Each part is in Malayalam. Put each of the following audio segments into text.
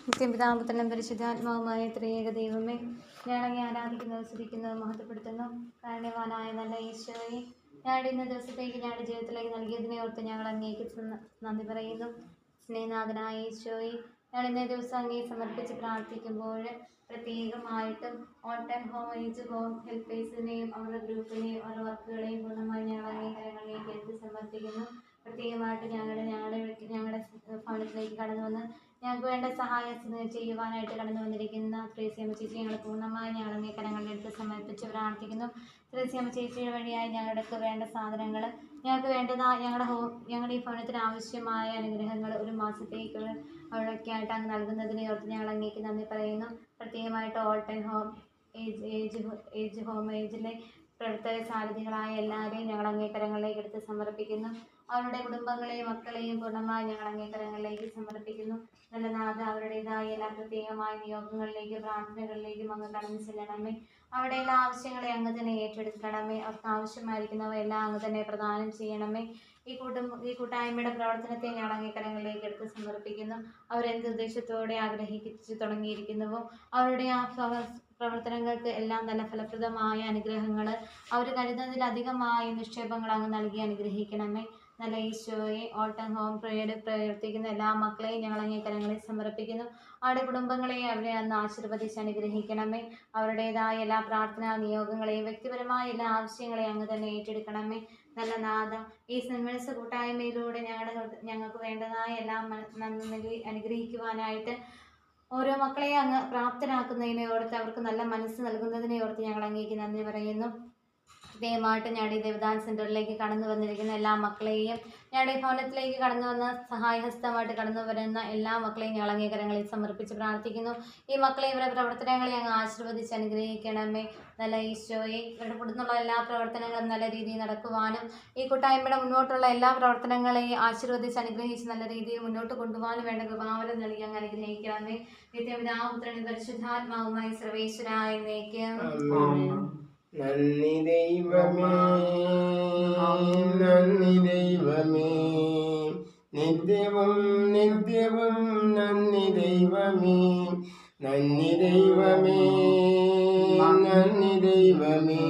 നിത്യപിതാപുത്രനും പരിശുദ്ധാത്മാവുമായ ത്രിയേക ദൈവമേ, ഞങ്ങളെ ആരാധിക്കുന്നത് സ്തുതിക്കുന്നത് മഹത്വപ്പെടുത്തുന്നു. കാരണവാനായ നല്ല ഈശോയെ, ഞങ്ങളുടെ ഇന്ന ദിവസത്തേക്ക് ഞങ്ങളുടെ ജീവിതത്തിലേക്ക് നൽകിയതിനെ ഓർത്ത് ഞങ്ങൾ അങ്ങേക്ക് നന്ദി പറയുന്നു. സ്നേഹനാഥനായ ഈശോയെ, ഞങ്ങൾ ഇന്നേ ദിവസം അങ്ങേ സമർപ്പിച്ച് പ്രാർത്ഥിക്കുമ്പോൾ പ്രത്യേകമായിട്ടും ഓട്ടൻ ഹോം ഏജ് ഹോം ഹെൽപ്പേഴ്സിനെയും അവരുടെ ഗ്രൂപ്പിനെയും അവരുടെ വർക്കുകളെയും പൂർണ്ണമായി ഞങ്ങൾ അംഗീകാരങ്ങളിലേക്ക് എടുത്ത് സമർപ്പിക്കുന്നു. പ്രത്യേകമായിട്ട് ഞങ്ങളുടെ ഭവനത്തിലേക്ക് കടന്നു വന്ന് ഞങ്ങൾക്ക് വേണ്ട സഹായം ചെയ്യുവാനായിട്ട് കടന്നു വന്നിരിക്കുന്ന ത്രേസ്യാമ്മ ചേച്ചി ഞങ്ങൾ പൂർണ്ണമായി ഞങ്ങൾ അംഗീകാരങ്ങളിലെടുത്ത് സമർപ്പിച്ച് പ്രാർത്ഥിക്കുന്നു. ത്രേസ്യാമ്മ ചേച്ചിയുടെ വഴിയായി ഞങ്ങൾക്ക് വേണ്ട സാധനങ്ങൾ, ഞങ്ങൾക്ക് വേണ്ടതായ ഞങ്ങളുടെ ഈ ഭവനത്തിന് ആവശ്യമായ അനുഗ്രഹങ്ങൾ ഒരു മാസത്തേക്ക് അവിടേക്കായിട്ട് അങ്ങ് നൽകുന്നതിനെ ഓർത്ത് ഞങ്ങൾ അങ്ങേക്ക് നന്ദി പറയുന്നു. പ്രത്യേകമായിട്ട് ഓൾട്ടൻ ഹോം ഏജ് ഹോം ഏജിലെ പ്രവർത്തക സാരഥികളായ എല്ലാവരെയും ഞങ്ങൾ അങ്ങേക്കരങ്ങളിലേക്ക് എടുത്ത് സമർപ്പിക്കുന്നു. അവരുടെ കുടുംബങ്ങളെയും മക്കളെയും പൂർണ്ണമായി ഞങ്ങൾ അങ്ങേക്കരങ്ങളിലേക്ക് സമർപ്പിക്കുന്നു. നല്ല നാഥ, അവരുടേതായ എല്ലാ പ്രത്യേകമായ നിയോഗങ്ങളിലേക്കും പ്രാർത്ഥനകളിലേക്കും അങ്ങ് കടന്നു ചെല്ലണമേ. അവിടെ എല്ലാ ആവശ്യങ്ങളെ അങ്ങ് തന്നെ ഏറ്റെടുക്കണമേ. അവർക്ക് ആവശ്യമായിരിക്കുന്നവ എല്ലാം അങ്ങ് തന്നെ പ്രദാനം ചെയ്യണമേ. ഈ കൂട്ടായ്മയുടെ പ്രവർത്തനത്തെ ഞങ്ങൾ അങ്ങേക്കരങ്ങളിലേക്ക് എടുത്ത് സമർപ്പിക്കുന്നു. അവരെന്ത് ഉദ്ദേശത്തോടെ ആഗ്രഹിച്ചു തുടങ്ങിയിരിക്കുന്നുവോ അവരുടെ ആ പ്രവർത്തനങ്ങൾക്ക് എല്ലാം നല്ല ഫലപ്രദമായ അനുഗ്രഹങ്ങൾ, അവർ കരുതുന്നതിലധികമായ നിക്ഷേപങ്ങൾ അങ്ങ് നൽകി അനുഗ്രഹിക്കണമേ. നല്ല ഈശോയെ, ഓട്ടം ഹോം പ്രവർത്തിക്കുന്ന എല്ലാ മക്കളെയും ഞങ്ങൾ അങ്ങേക്കരങ്ങളിൽ സമർപ്പിക്കുന്നു. അവരുടെ കുടുംബങ്ങളെയും അവരെ അന്ന് ആശീർവദിച്ച് അനുഗ്രഹിക്കണമേ. അവരുടേതായ എല്ലാ പ്രാർത്ഥനാ നിയോഗങ്ങളെയും വ്യക്തിപരമായ എല്ലാ ആവശ്യങ്ങളെയും അങ്ങ് തന്നെ ഏറ്റെടുക്കണമേ. നല്ല നാഥ, ഈ സെൻവൻസ് കൂട്ടായ്മയിലൂടെ ഞങ്ങൾക്ക് വേണ്ടതായ എല്ലാം നൽകി അനുഗ്രഹിക്കുവാനായിട്ട് ഓരോ മക്കളെയും അങ്ങ് പ്രാപ്തരാക്കുന്നതിനെ ഓർത്ത് അവർക്ക് നല്ല മനസ്സ് നൽകുന്നതിനെ ഓർത്ത് ഞങ്ങൾ അങ്ങേക്ക് നന്ദി പറയുന്നു. പ്രത്യേകമായിട്ട് ഞങ്ങളുടെ ഈ ദേവദാൻ സെൻ്ററിലേക്ക് കടന്നു വന്നിരിക്കുന്ന എല്ലാ മക്കളെയും, ഞങ്ങളുടെ ഈ ഭവനത്തിലേക്ക് കടന്നു വന്ന സഹായഹസ്തമായിട്ട് കടന്നു വരുന്ന എല്ലാ മക്കളെയും ഞങ്ങൾ അങ്ങേക്കരങ്ങളിൽ സമർപ്പിച്ച് പ്രാർത്ഥിക്കുന്നു. ഈ മക്കളെ ഇവരുടെ പ്രവർത്തനങ്ങളെ അങ്ങ് ആശീർവദിച്ച് അനുഗ്രഹിക്കണമേ. നല്ല ഈശോയെ, ഇവരുടെ കൂടുന്നുള്ള എല്ലാ പ്രവർത്തനങ്ങളും നല്ല രീതിയിൽ നടക്കുവാനും ഈ കൂട്ടായ്മയുടെ മുന്നോട്ടുള്ള എല്ലാ പ്രവർത്തനങ്ങളെയും ആശീർവദിച്ച് അനുഗ്രഹിച്ച് നല്ല രീതിയിൽ മുന്നോട്ട് കൊണ്ടുപോകാനും വേണ്ട കൃപാവരം നൽകി അങ്ങ് അനുഗ്രഹിക്കണമേ. നിത്യപിതാപുത്രനും പരിശുദ്ധാത്മാവുമായി സർവേശ്വരായ എന്നേക്കും. നന്ദി ദൈവമേ, നന്ദി ദൈവമേ, നിത്യവും നിത്യവും നന്ദി ദൈവമേ, നന്ദി ദൈവമേ, നന്ദി ദൈവമേ,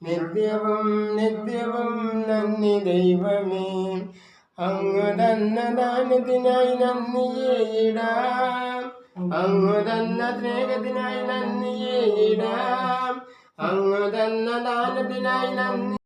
നിത്യവും നിത്യവും നന്ദി ദൈവമേ. അങ്ങ് തന്ന ദാനത്തിനായി നന്ദിയേടാം, അങ്ങ് തന്ന സ്നേഹത്തിനായി നന്ദിയേടാം, അങ്ങ് തന്ന ദാനത്തിനായി നന്ദി.